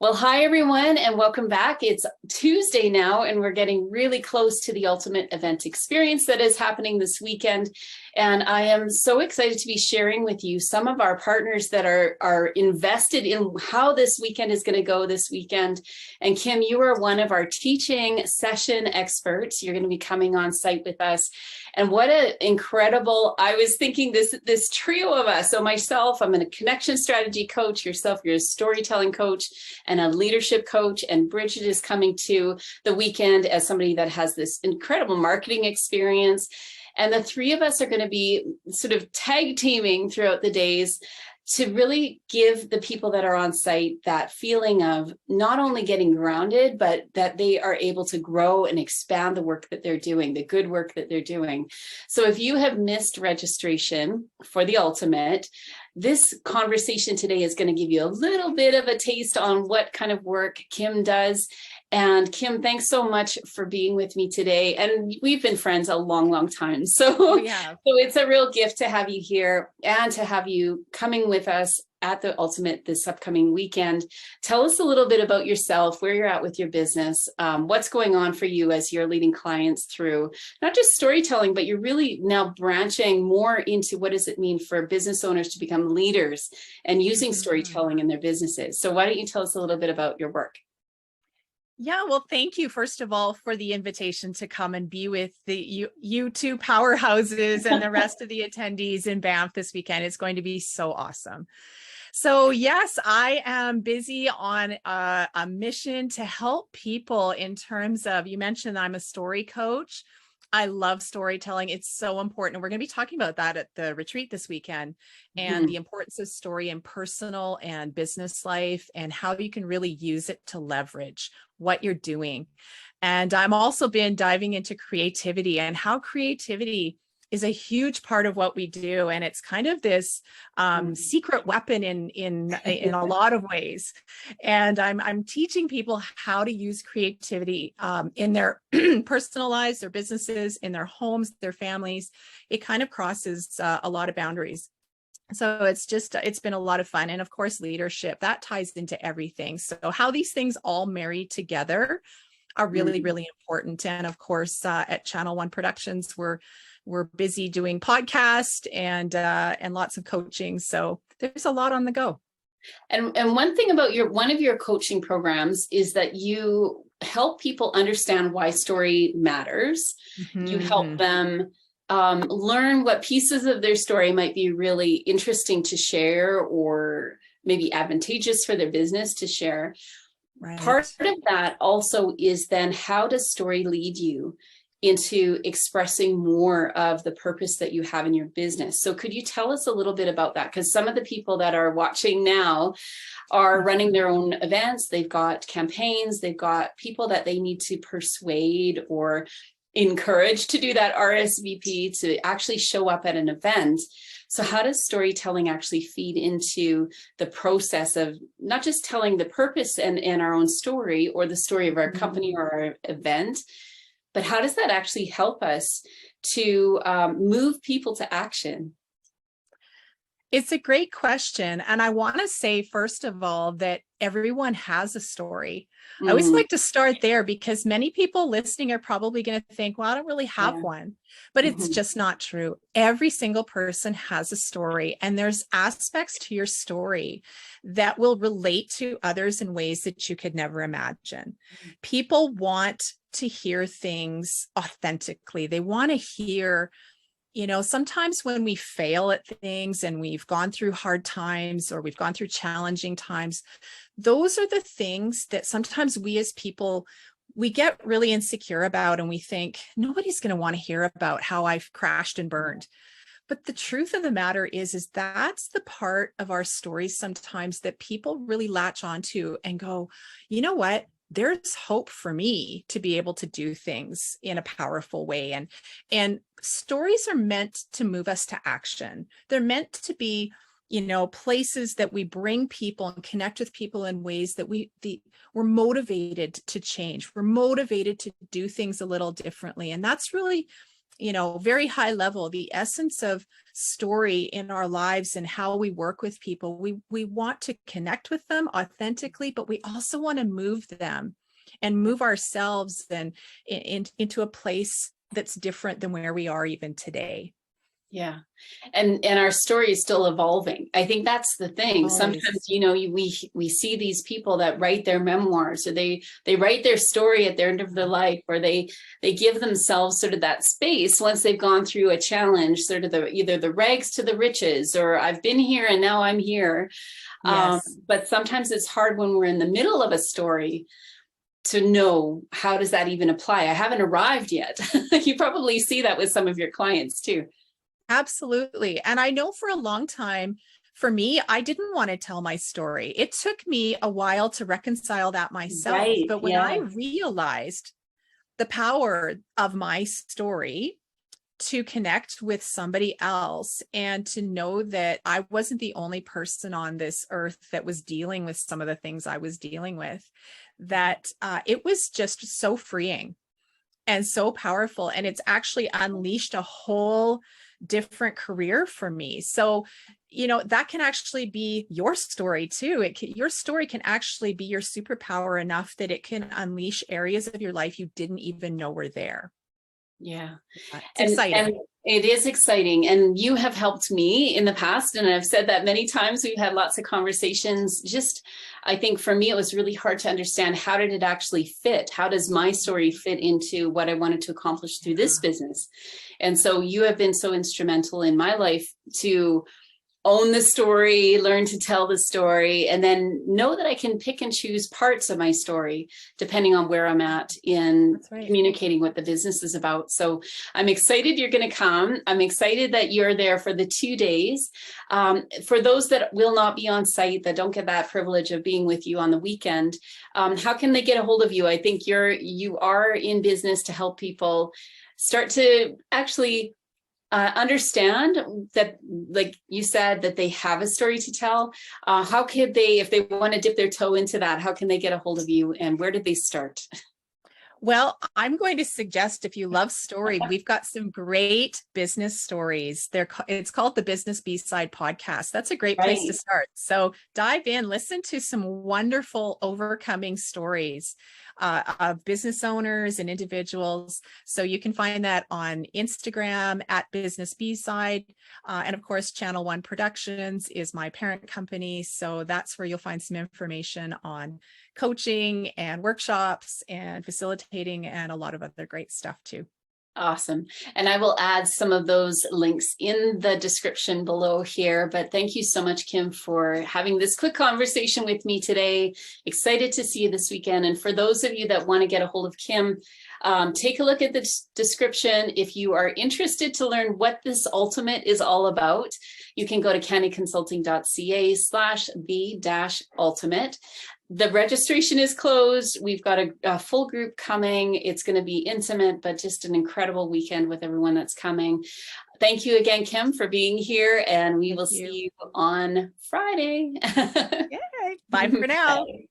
Well, hi everyone, and welcome back. It's Tuesday now, and we're getting really close to the ultimate event experience that is happening this weekend. And I am so excited to be sharing with you some of our partners that are invested in how this weekend is going to go this weekend. And Kim, you are one of our teaching session experts. You're going to be coming on site with us. And what an incredible, I was thinking this trio of us. So myself, I'm a connection strategy coach, yourself, you're a storytelling coach and a leadership coach. And Bridget is coming to the weekend as somebody that has this incredible marketing experience. And the three of us are going to be sort of tag teaming throughout the days to really give the people that are on site that feeling of not only getting grounded, but that they are able to grow and expand the work that they're doing, the good work that they're doing. So if you have missed registration for the Ultimate, this conversation today is going to give you a little bit of a taste on what kind of work Kim does. And Kim, thanks so much for being with me today. And we've been friends a long, long time. So it's a real gift to have you here and to have you coming with us at the Ultimate this upcoming weekend. Tell us a little bit about yourself, where you're at with your business, what's going on for you as you're leading clients through not just storytelling, but you're really now branching more into what does it mean for business owners to become leaders and using storytelling in their businesses. So why don't you tell us a little bit about your work? Yeah, well, thank you, first of all, for the invitation to come and be with the you two powerhouses and the rest of the attendees in Banff this weekend. It's going to be so awesome. So yes, I am busy on a mission to help people in terms of, you mentioned I'm a story coach. I love storytelling. It's so important. And we're going to be talking about that at the retreat this weekend and the importance of story in personal and business life and how you can really use it to leverage what you're doing. And I'm also been diving into creativity and how creativity is a huge part of what we do. And it's kind of this secret weapon in a lot of ways. And I'm teaching people how to use creativity in their personal lives, their businesses, in their homes, their families. It kind of crosses a lot of boundaries. So it's been a lot of fun. And of course, leadership, that ties into everything. So how these things all marry together are really, really important. And of course, at Channel One Productions, we're busy doing podcasts and lots of coaching. So there's a lot on the go. And one thing about one of your coaching programs is that you help people understand why story matters. You help them learn what pieces of their story might be really interesting to share or maybe advantageous for their business to share. Right. Part of that also is then how does story lead you into expressing more of the purpose that you have in your business. So could you tell us a little bit about that? Because some of the people that are watching now are running their own events. They've got campaigns, they've got people that they need to persuade or encourage to do that RSVP to actually show up at an event. So how does storytelling actually feed into the process of not just telling the purpose and our own story or the story of our company or our event, but how does that actually help us to move people to action? It's a great question. And I want to say, first of all, that everyone has a story. I always like to start there because many people listening are probably going to think, well, I don't really have one, but it's just not true. Every single person has a story, and there's aspects to your story that will relate to others in ways that you could never imagine. People want to hear things authentically. They want to hear, sometimes when we fail at things and we've gone through hard times or we've gone through challenging times, those are the things that sometimes we as people, we get really insecure about, and we think nobody's going to want to hear about how I've crashed and burned. But the truth of the matter is that's the part of our stories sometimes that people really latch onto and go, you know what? There's hope for me to be able to do things in a powerful way. And stories are meant to move us to action. They're meant to be, places that we bring people and connect with people in ways that we're motivated to change. We're motivated to do things a little differently. And that's really very high level, the essence of story in our lives and how we work with people. We want to connect with them authentically, but we also want to move them and move ourselves into a place that's different than where we are even today. Yeah. And our story is still evolving. I think that's the thing. Always. Sometimes, we see these people that write their memoirs, or they write their story at the end of their life, or they give themselves sort of that space once they've gone through a challenge, sort of either the rags to the riches, or I've been here and now I'm here. Yes. But sometimes it's hard when we're in the middle of a story to know, how does that even apply? I haven't arrived yet. You probably see that with some of your clients too. Absolutely. And I know for a long time, for me, I didn't want to tell my story. It took me a while to reconcile that myself. Right, But when yeah. I realized the power of my story to connect with somebody else and to know that I wasn't the only person on this earth that was dealing with some of the things I was dealing with, that it was just so freeing and so powerful. And it's actually unleashed a whole different career for me. So, that can actually be your story too. Your story can actually be your superpower enough that it can unleash areas of your life you didn't even know were there. Yeah. It's exciting. And it is exciting. And you have helped me in the past. And I've said that many times. We've had lots of conversations. I think for me, it was really hard to understand, how did it actually fit? How does my story fit into what I wanted to accomplish through this business? And so you have been so instrumental in my life to own the story, learn to tell the story, and then know that I can pick and choose parts of my story depending on where I'm at in communicating what the business is about. So I'm excited you're going to come. I'm excited that you're there for the 2 days. For those that will not be on site, that don't get that privilege of being with you on the weekend, how can they get a hold of you? I think you are in business to help people start to actually understand that, like you said, that they have a story to tell. How could they, if they want to dip their toe into that, how can they get a hold of you, and where did they start? Well, I'm going to suggest, if you love story, we've got some great business stories. It's called the Business B-Side Podcast. That's a great place to start. So dive in, listen to some wonderful overcoming stories of business owners and individuals. So you can find that on Instagram at Business B-Side. And of course, Channel One Productions is my parent company. So that's where you'll find some information on coaching and workshops and facilitating and a lot of other great stuff too. Awesome. And I will add some of those links in the description below here. But thank you so much, Kim, for having this quick conversation with me today. Excited to see you this weekend. And for those of you that want to get a hold of Kim, take a look at the description. If you are interested to learn what this ultimate is all about, you can go to candyconsulting.ca/the-ultimate. The registration is closed. We've got a full group coming. It's going to be intimate, but just an incredible weekend with everyone that's coming. Thank you again, Kim, for being here, and we will see you on Friday. Yay. Bye for now. Bye.